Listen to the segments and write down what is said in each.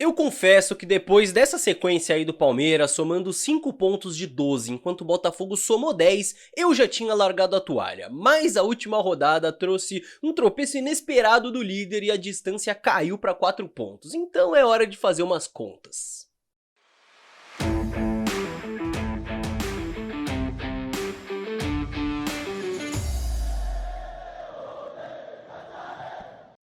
Eu confesso que depois dessa sequência aí do Palmeiras, somando 5 pontos de 12, enquanto o Botafogo somou 10, eu já tinha largado a toalha. Mas a última rodada trouxe um tropeço inesperado do líder e a distância caiu para 4 pontos. Então é hora de fazer umas contas.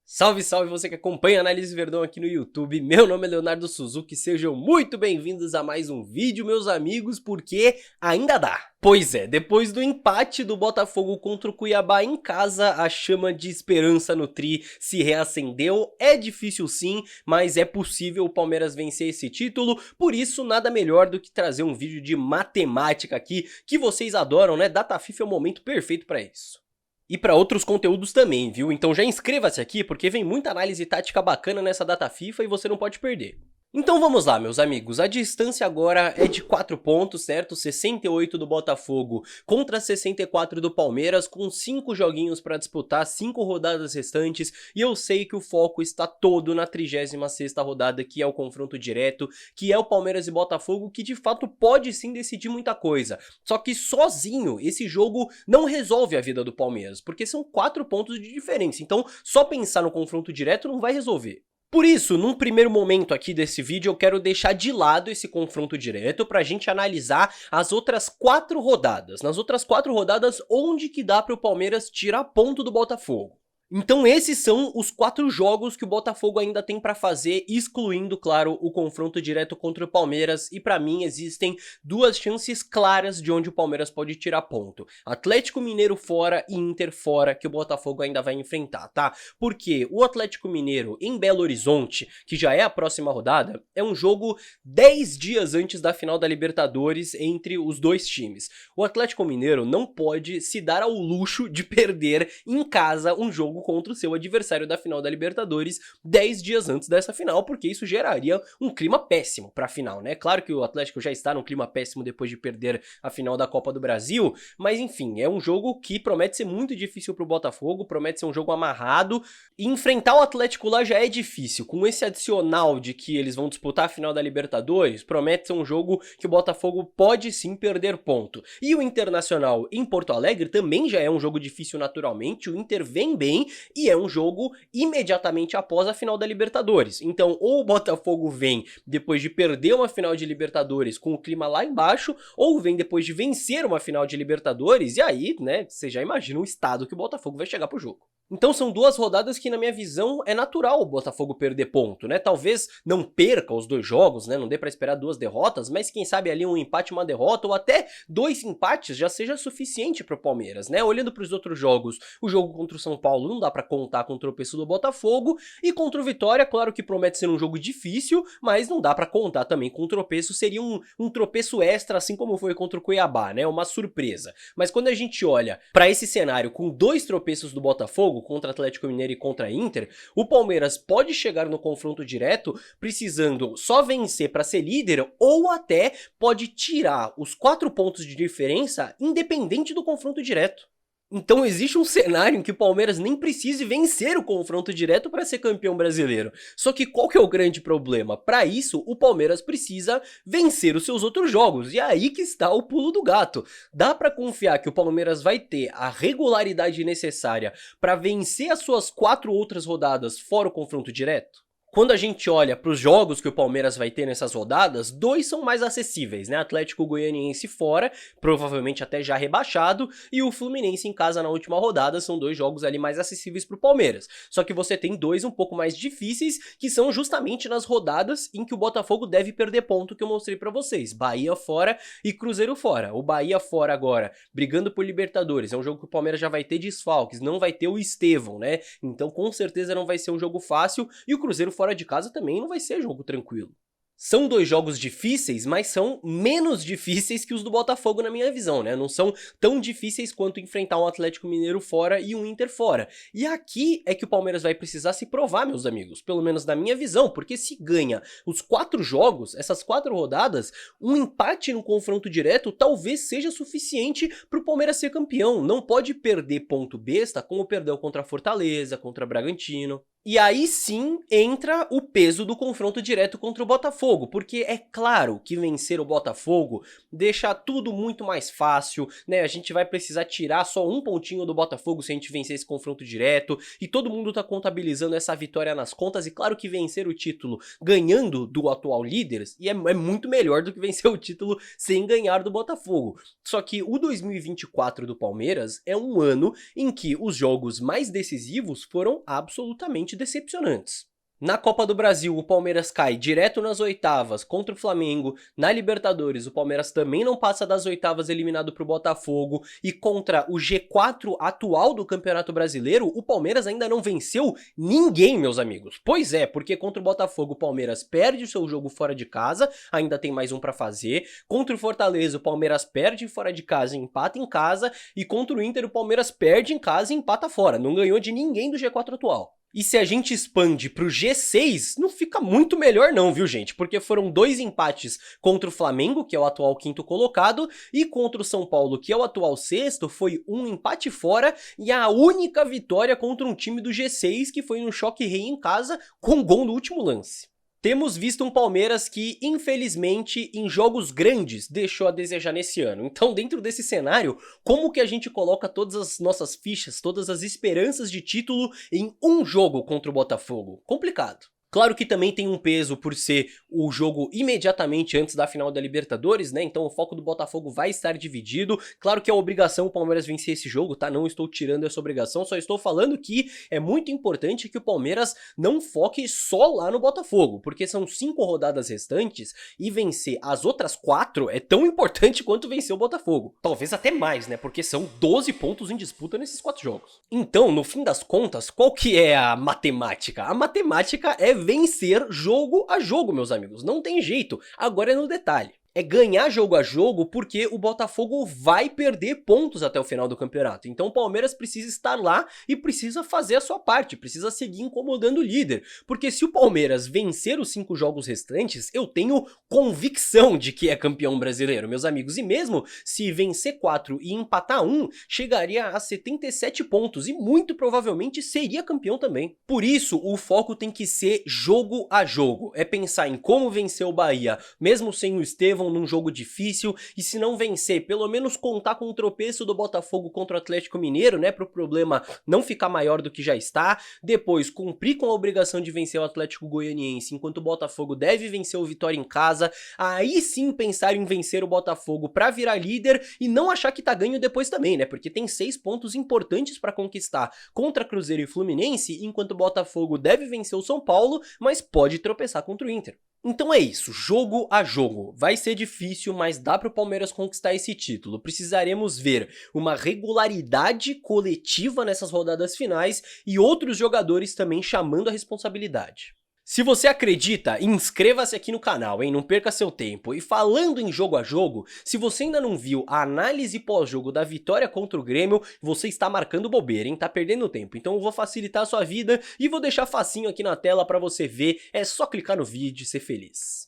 Salve, salve você que acompanha a Análise Verdão aqui no YouTube, meu nome é Leonardo Suzuki, sejam muito bem-vindos a mais um vídeo, meus amigos, porque ainda dá. Pois é, depois do empate do Botafogo contra o Cuiabá em casa, a chama de esperança no Tri se reacendeu. É difícil sim, mas é possível o Palmeiras vencer esse título, por isso nada melhor do que trazer um vídeo de matemática aqui, que vocês adoram, né? Data FIFA é o momento perfeito para isso. E para outros conteúdos também, viu? Então já inscreva-se aqui porque vem muita análise tática bacana nessa data FIFA e você não pode perder. Então vamos lá, meus amigos, a distância agora é de 4 pontos, certo? 68 do Botafogo contra 64 do Palmeiras, com 5 joguinhos para disputar, 5 rodadas restantes, e eu sei que o foco está todo na 36ª rodada, que é o confronto direto, que é o Palmeiras e Botafogo, que de fato pode sim decidir muita coisa. Só que sozinho, esse jogo não resolve a vida do Palmeiras, porque são 4 pontos de diferença, então só pensar no confronto direto não vai resolver. Por isso, num primeiro momento aqui desse vídeo, eu quero deixar de lado esse confronto direto pra gente analisar as outras 4 rodadas. Nas outras 4 rodadas, onde que dá pro Palmeiras tirar ponto do Botafogo? Então esses são os 4 jogos que o Botafogo ainda tem pra fazer, excluindo, claro, o confronto direto contra o Palmeiras, e pra mim existem 2 chances claras de onde o Palmeiras pode tirar ponto. Atlético Mineiro fora e Inter fora, que o Botafogo ainda vai enfrentar, tá? Porque o Atlético Mineiro em Belo Horizonte, que já é a próxima rodada, é um jogo 10 dias antes da final da Libertadores entre os dois times. O Atlético Mineiro não pode se dar ao luxo de perder em casa um jogo contra o seu adversário da final da Libertadores 10 dias antes dessa final, porque isso geraria um clima péssimo pra final, né? Claro que o Atlético já está num clima péssimo depois de perder a final da Copa do Brasil, mas enfim, é um jogo que promete ser muito difícil pro Botafogo, promete ser um jogo amarrado, e enfrentar o Atlético lá já é difícil, com esse adicional de que eles vão disputar a final da Libertadores, promete ser um jogo que o Botafogo pode sim perder ponto. E o Internacional em Porto Alegre também já é um jogo difícil naturalmente, o Inter vem bem, e é um jogo imediatamente após a final da Libertadores. Então, ou o Botafogo vem depois de perder uma final de Libertadores com o clima lá embaixo, ou vem depois de vencer uma final de Libertadores, e aí, né, você já imagina o estado que o Botafogo vai chegar pro jogo. Então são 2 rodadas que, na minha visão, é natural o Botafogo perder ponto, né? Talvez não perca os 2 jogos, né? Não dê pra esperar 2 derrotas, mas quem sabe ali um empate e uma derrota, ou até 2 empates já seja suficiente pro Palmeiras, né? Olhando pros outros jogos, o jogo contra o São Paulo não dá pra contar com o tropeço do Botafogo, e contra o Vitória, claro que promete ser um jogo difícil, mas não dá pra contar também com o tropeço, seria um tropeço extra, assim como foi contra o Cuiabá, né? Uma surpresa. Mas quando a gente olha pra esse cenário com 2 tropeços do Botafogo, contra Atlético Mineiro e contra Inter, o Palmeiras pode chegar no confronto direto precisando só vencer para ser líder, ou até pode tirar os 4 pontos de diferença independente do confronto direto. Então existe um cenário em que o Palmeiras nem precise vencer o confronto direto para ser campeão brasileiro. Só que qual que é o grande problema? Para isso, o Palmeiras precisa vencer os seus outros jogos, e é aí que está o pulo do gato. Dá para confiar que o Palmeiras vai ter a regularidade necessária para vencer as suas 4 outras rodadas fora o confronto direto? Quando a gente olha para os jogos que o Palmeiras vai ter nessas rodadas, 2 são mais acessíveis, né? Atlético Goianiense fora, provavelmente até já rebaixado, e o Fluminense em casa na última rodada, são 2 jogos ali mais acessíveis para o Palmeiras. Só que você tem 2 um pouco mais difíceis, que são justamente nas rodadas em que o Botafogo deve perder ponto, que eu mostrei para vocês. Bahia fora e Cruzeiro fora. O Bahia fora agora, brigando por Libertadores, é um jogo que o Palmeiras já vai ter desfalques, não vai ter o Estevão, né? Então com certeza não vai ser um jogo fácil, e o Cruzeiro fora de casa também não vai ser jogo tranquilo. São 2 jogos difíceis, mas são menos difíceis que os do Botafogo na minha visão, né? Não são tão difíceis quanto enfrentar um Atlético Mineiro fora e um Inter fora. E aqui é que o Palmeiras vai precisar se provar, meus amigos, pelo menos na minha visão, porque se ganha os 4 jogos, essas 4 rodadas, um empate no confronto direto talvez seja suficiente para o Palmeiras ser campeão. Não pode perder ponto besta como perdeu contra Fortaleza, contra Bragantino. E aí sim entra o peso do confronto direto contra o Botafogo, porque é claro que vencer o Botafogo deixa tudo muito mais fácil, né? A gente vai precisar tirar só um pontinho do Botafogo se a gente vencer esse confronto direto, e todo mundo tá contabilizando essa vitória nas contas, e claro que vencer o título ganhando do atual líder é muito melhor do que vencer o título sem ganhar do Botafogo. Só que o 2024 do Palmeiras é um ano em que os jogos mais decisivos foram absolutamente decepcionantes. Na Copa do Brasil, o Palmeiras cai direto nas oitavas contra o Flamengo. Na Libertadores, o Palmeiras também não passa das oitavas, eliminado pro Botafogo. E contra o G4 atual do Campeonato Brasileiro, o Palmeiras ainda não venceu ninguém, meus amigos. Pois é, porque contra o Botafogo, o Palmeiras perde o seu jogo fora de casa, ainda tem mais um pra fazer. Contra o Fortaleza, o Palmeiras perde fora de casa e empata em casa. E contra o Inter, o Palmeiras perde em casa e empata fora. Não ganhou de ninguém do G4 atual. E se a gente expande pro G6, não fica muito melhor não, viu gente? Porque foram 2 empates contra o Flamengo, que é o atual 5º colocado, e contra o São Paulo, que é o atual 6º, foi um empate fora, e a única vitória contra um time do G6, que foi no Choque Rei em casa, com gol no último lance. Temos visto um Palmeiras que, infelizmente, em jogos grandes, deixou a desejar nesse ano. Então, dentro desse cenário, como que a gente coloca todas as nossas fichas, todas as esperanças de título em um jogo contra o Botafogo? Complicado. Claro que também tem um peso por ser o jogo imediatamente antes da final da Libertadores, né? Então o foco do Botafogo vai estar dividido. Claro que é obrigação o Palmeiras vencer esse jogo, tá? Não estou tirando essa obrigação, só estou falando que é muito importante que o Palmeiras não foque só lá no Botafogo, porque são 5 rodadas restantes e vencer as outras 4 é tão importante quanto vencer o Botafogo. Talvez até mais, né? Porque são 12 pontos em disputa nesses 4 jogos. Então, no fim das contas, qual que é a matemática? A matemática é vencer jogo a jogo, meus amigos. Não tem jeito. Agora é no detalhe. É ganhar jogo a jogo porque o Botafogo vai perder pontos até o final do campeonato. Então o Palmeiras precisa estar lá e precisa fazer a sua parte, precisa seguir incomodando o líder. Porque se o Palmeiras vencer os 5 jogos restantes, eu tenho convicção de que é campeão brasileiro, meus amigos. E mesmo se vencer 4 e empatar 1, chegaria a 77 pontos e muito provavelmente seria campeão também. Por isso, o foco tem que ser jogo a jogo. É pensar em como vencer o Bahia, mesmo sem o Estevão, num jogo difícil, e se não vencer, pelo menos contar com o tropeço do Botafogo contra o Atlético Mineiro, né, pro problema não ficar maior do que já está. Depois, cumprir com a obrigação de vencer o Atlético Goianiense, enquanto o Botafogo deve vencer o Vitória em casa. Aí sim pensar em vencer o Botafogo pra virar líder e não achar que tá ganho depois também, né, porque tem 6 pontos importantes pra conquistar contra Cruzeiro e Fluminense, enquanto o Botafogo deve vencer o São Paulo, mas pode tropeçar contra o Inter. Então é isso, jogo a jogo. Vai ser difícil, mas dá para o Palmeiras conquistar esse título. Precisaremos ver uma regularidade coletiva nessas rodadas finais e outros jogadores também chamando a responsabilidade. Se você acredita, inscreva-se aqui no canal, hein? Não perca seu tempo. E falando em jogo a jogo, se você ainda não viu a análise pós-jogo da vitória contra o Grêmio, você está marcando bobeira, hein? Tá perdendo tempo. Então eu vou facilitar a sua vida e vou deixar facinho aqui na tela para você ver. É só clicar no vídeo e ser feliz.